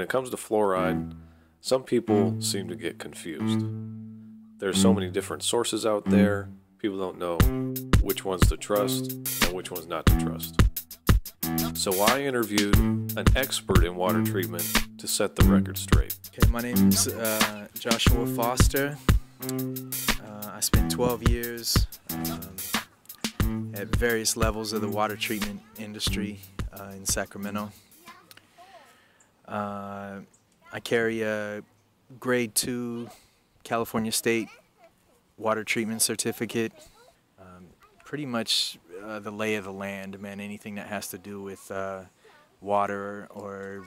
When it comes to fluoride, some people seem to get confused. There's so many different sources out there, people don't know which ones to trust and which ones not to trust. So I interviewed an expert in water treatment to set the record straight. Okay, my name's Joshua Foster. I spent 12 years at various levels of the water treatment industry in Sacramento. I carry a grade 2 California State water treatment certificate. Pretty much the lay of the land, man. Anything that has to do with water or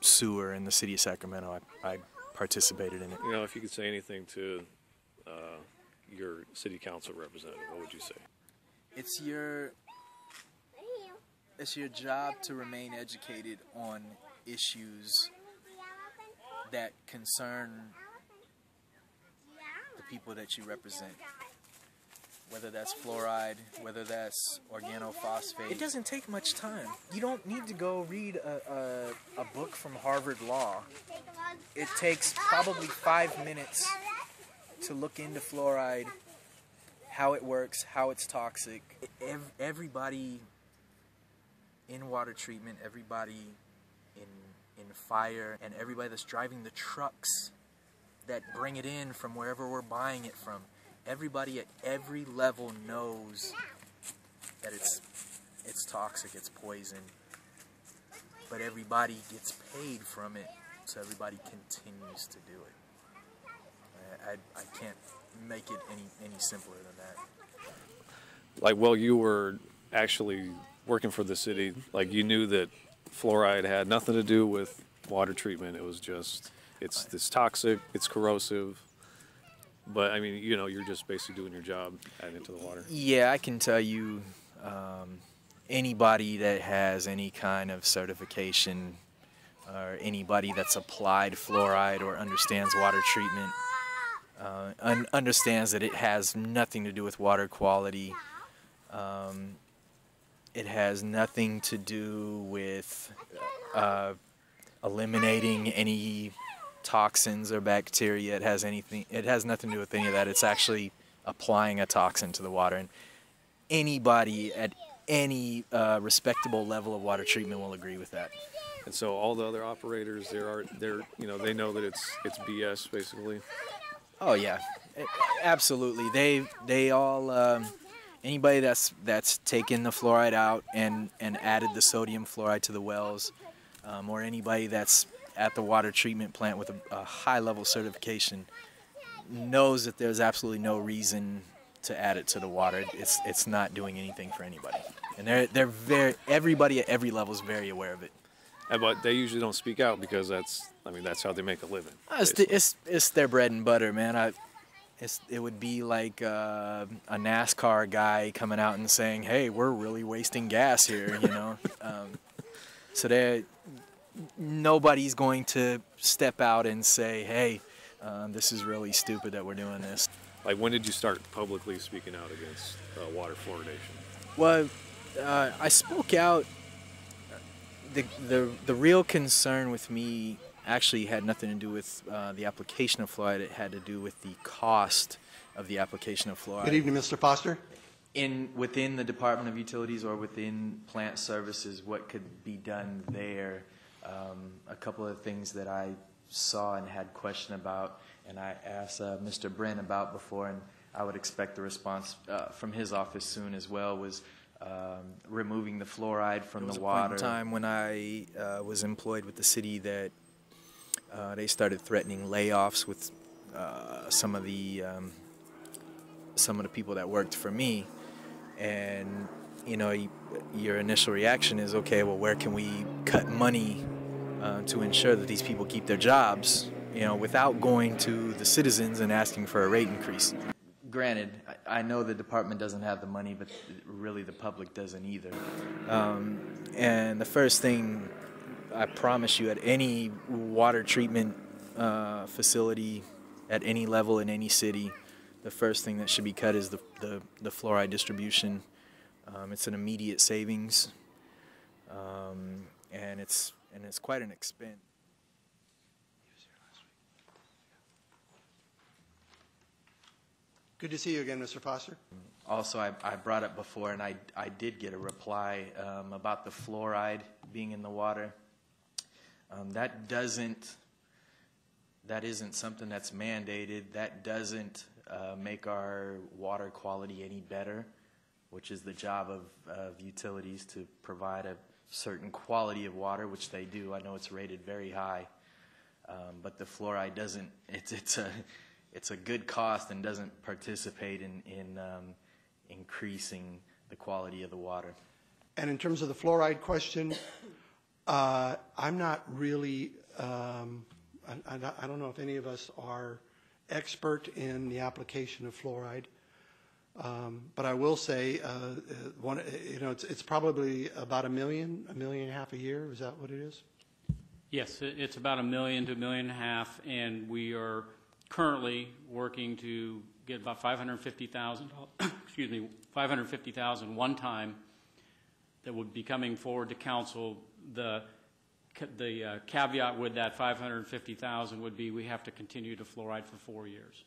sewer in the city of Sacramento, I participated in it. You know, if you could say anything to your city council representative, what would you say? It's your job to remain educated on issues that concern the people that you represent. Whether that's fluoride, whether that's organophosphate. It doesn't take much time. You don't need to go read a book from Harvard Law. It takes probably 5 minutes to look into fluoride, how it works, how it's toxic. Everybody in water treatment, everybody in fire, and everybody that's driving the trucks that bring it in from wherever we're buying it from, everybody at every level knows that it's toxic, it's poison, but everybody gets paid from it, so everybody continues to do it. I can't make it any simpler than that. Like, well, you were actually working for the city, like you knew that fluoride had nothing to do with water treatment. It was just, it's toxic, it's corrosive. But, I mean, you know, you're just basically doing your job, adding it to the water. Yeah, I can tell you anybody that has any kind of certification or anybody that's applied fluoride or understands water treatment understands that it has nothing to do with water quality. It has nothing to do with eliminating any toxins or bacteria. It has nothing to do with any of that. It's actually applying a toxin to the water, and anybody at any respectable level of water treatment will agree with that. And so all the other operators, you know, they know that it's BS basically. Oh yeah, absolutely. They all anybody that's taken the fluoride out and added the sodium fluoride to the wells, or anybody that's at the water treatment plant with a high level certification knows that there's absolutely no reason to add it to the water. It's not doing anything for anybody, and everybody at every level is very aware of it. But they usually don't speak out because that's how they make a living. It's their bread and butter, man. It would be like a NASCAR guy coming out and saying, "Hey, we're really wasting gas here," you know. So nobody's going to step out and say, "Hey, this is really stupid that we're doing this." Like, when did you start publicly speaking out against water fluoridation? Well, I spoke out. The real concern with me actually had nothing to do with the application of fluoride. It had to do with the cost of the application of fluoride. Good evening, Mr. Foster. Within the Department of Utilities or within plant services, what could be done there? A couple of things that I saw and had question about, and I asked Mr. Brent about before, and I would expect the response from his office soon as well, was removing the fluoride from the water. There was a point in time when I was employed with the city that they started threatening layoffs with some of the people that worked for me, and you know, your initial reaction is, okay, well, where can we cut money to ensure that these people keep their jobs, you know, without going to the citizens and asking for a rate increase. Granted, I know the department doesn't have the money, but really the public doesn't either. And the first thing, I promise you, at any water treatment facility at any level in any city, the first thing that should be cut is the fluoride distribution. It's an immediate savings, and it's quite an expense. Good to see you again, Mr. Foster. Also, I brought up before, and I did get a reply about the fluoride being in the water. That isn't something that's mandated. That doesn't make our water quality any better, which is the job of utilities, to provide a certain quality of water, which they do. I know it's rated very high, but the fluoride doesn't. It's a good cost and doesn't participate in increasing the quality of the water. And in terms of the fluoride question, I'm not really, I don't know if any of us are expert in the application of fluoride, but I will say, it's probably about $1 million and a half a year. Is that what it is? Yes, it's about $1 million to $1.5 million, and we are currently working to get about $550,000. Excuse me, $550,000 one time that would be coming forward to council. The caveat with that $550,000 would be we have to continue to fluoride for 4 years.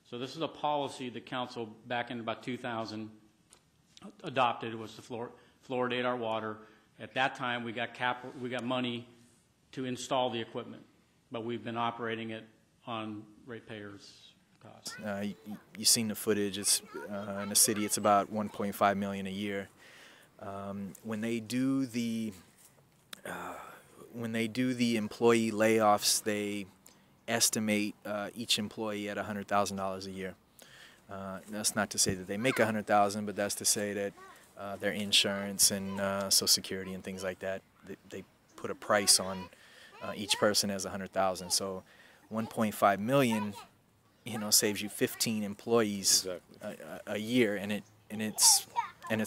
So this is a policy the council back in about 2000 adopted, was to fluoridate our water. At that time, we got money to install the equipment, but we've been operating it on ratepayers' costs. You've seen the footage. It's in the city. It's about $1.5 million a year. When they do the employee layoffs, they estimate each employee at $100,000 a year. That's not to say that they make $100,000, but that's to say that their insurance and Social Security and things like that, they put a price on each person as $100,000. So 1.5 million, saves you 15 employees a year, and it's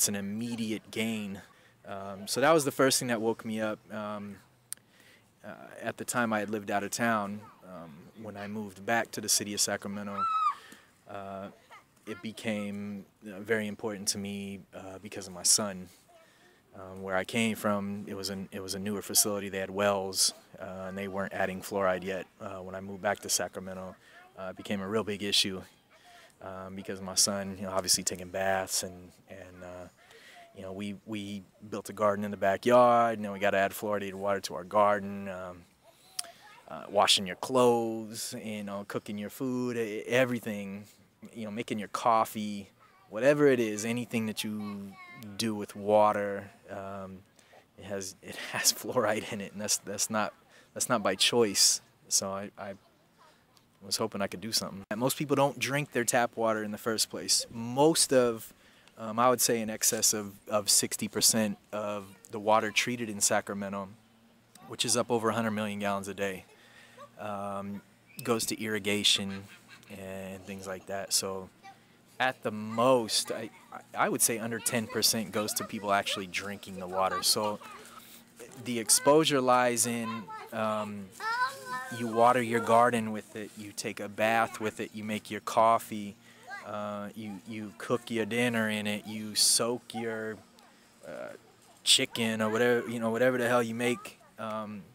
an immediate gain. So that was the first thing that woke me up. At the time, I had lived out of town. When I moved back to the city of Sacramento, it became very important to me because of my son. Where I came from, it was a newer facility. They had wells, and they weren't adding fluoride yet. When I moved back to Sacramento, it became a real big issue because of my son, obviously taking baths, and we built a garden in the backyard, and then we got to add fluoridated water to our garden. Washing your clothes, cooking your food, everything, making your coffee, whatever it is, anything that you do with water, it has fluoride in it, and that's not by choice. So I was hoping I could do something. Most people don't drink their tap water in the first place. Most of, I would say, in excess of 60% of the water treated in Sacramento, which is up over 100 million gallons a day, goes to irrigation and things like that. So at the most, I would say under 10% goes to people actually drinking the water. So the exposure lies in you water your garden with it, you take a bath with it, you make your coffee, you cook your dinner in it, you soak your chicken or whatever the hell you make,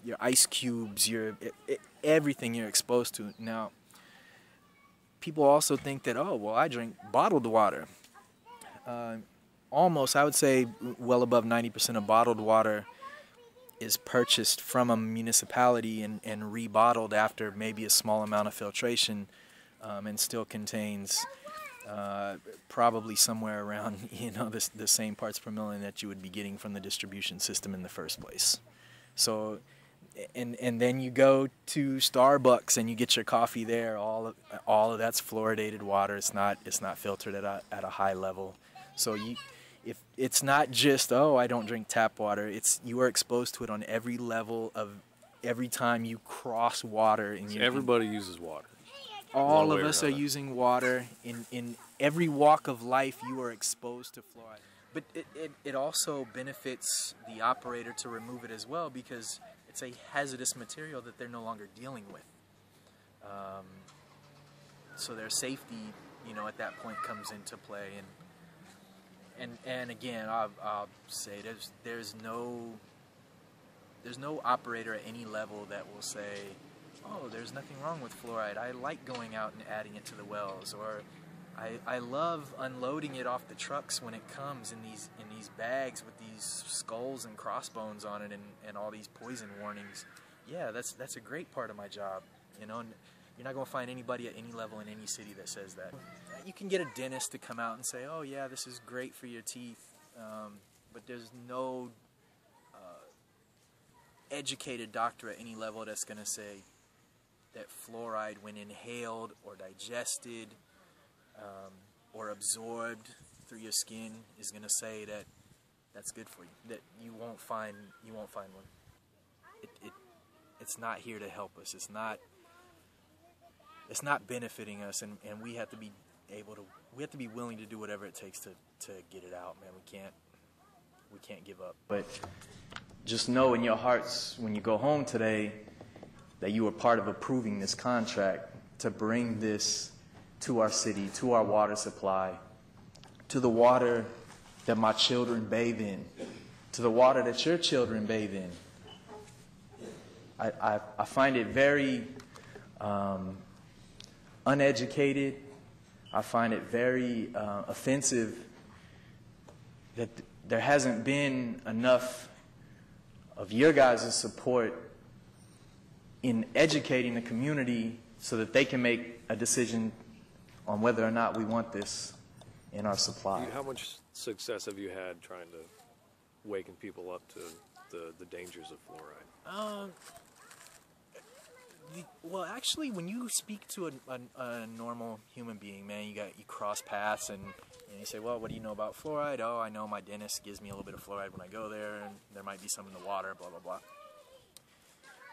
your ice cubes, everything you're exposed to. Now, people also think that, oh, well, I drink bottled water. Almost, I would say, well above 90% of bottled water is purchased from a municipality and rebottled after maybe a small amount of filtration, and still contains probably somewhere around the same parts per million that you would be getting from the distribution system in the first place. So, and then you go to Starbucks and you get your coffee there. All of that's fluoridated water. It's not filtered at a high level. So if it's not just, oh, I don't drink tap water. You are exposed to it on every level of every time you cross water. And everybody uses water. All of us are using water. In every walk of life, you are exposed to fluoride. But it also benefits the operator to remove it as well, because it's a hazardous material that they're no longer dealing with. So their safety, at that point comes into play. And again, I'll say there's no operator at any level that will say, oh, there's nothing wrong with fluoride. I like going out and adding it to the wells, or I love unloading it off the trucks when it comes in these bags with these skulls and crossbones on it and all these poison warnings. Yeah, that's a great part of my job, you know. And you're not going to find anybody at any level in any city that says that. You can get a dentist to come out and say, oh yeah, this is great for your teeth, but there's no educated doctor at any level that's going to say that fluoride, when inhaled or digested or absorbed through your skin, is going to say that that's good for you. That you won't find one. It's not here to help us. It's not benefiting us, and we have to be willing to do whatever it takes to get it out, man. We can't give up. But just know in your hearts when you go home today that you were part of approving this contract to bring this to our city, to our water supply, to the water that my children bathe in, to the water that your children bathe in. I find it very uneducated. I find it very offensive that there hasn't been enough of your guys' support in educating the community so that they can make a decision on whether or not we want this in our supply. How much success have you had trying to waken people up to the dangers of fluoride? Well, actually, when you speak to a normal human being, man, you cross paths and you say, well, what do you know about fluoride? Oh, I know my dentist gives me a little bit of fluoride when I go there, and there might be some in the water, blah, blah, blah.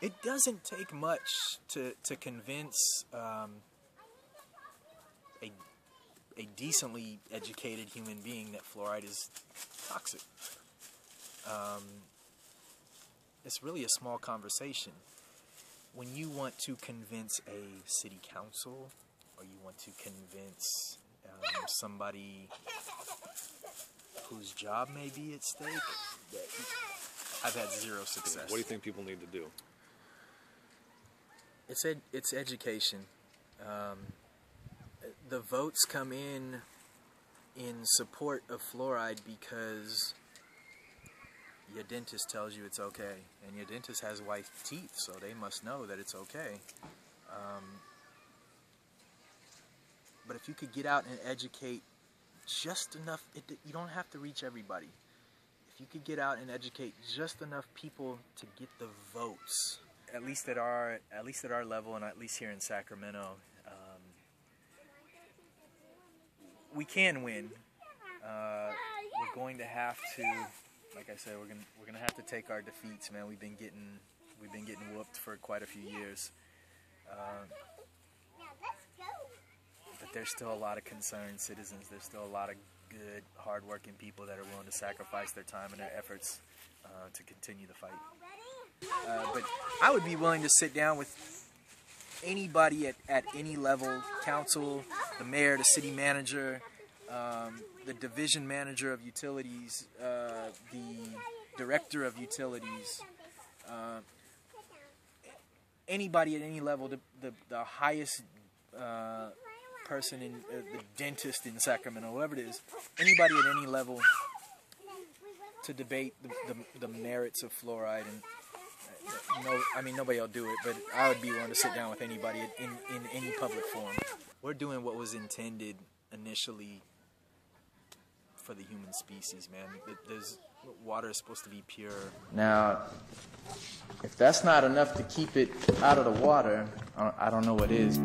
It doesn't take much to convince a decently educated human being that fluoride is toxic. It's really a small conversation. When you want to convince a city council, or you want to convince somebody whose job may be at stake, I've had zero success. What do you think people need to do? It's education. The votes come in support of fluoride because your dentist tells you it's okay, and your dentist has white teeth, so they must know that it's okay. But if you could get out and educate just enough, you don't have to reach everybody. If you could get out and educate just enough people to get the votes, at least at our level, and at least here in Sacramento, we can win. We're going to have to, like I said, we're gonna have to take our defeats, man. We've been getting whooped for quite a few years. But there's still a lot of concerned citizens. There's still a lot of good, hard-working people that are willing to sacrifice their time and their efforts to continue the fight. But I would be willing to sit down with anybody at any level, council, the mayor, the city manager, the division manager of utilities, the director of utilities, anybody at any level, the highest person in the dentist in Sacramento, whoever it is, anybody at any level to debate the merits of fluoride. And I mean, nobody will do it, but I would be willing to sit down with anybody in any public forum. We're doing what was intended initially for the human species, man. Water is supposed to be pure. Now, if that's not enough to keep it out of the water, I don't know what is.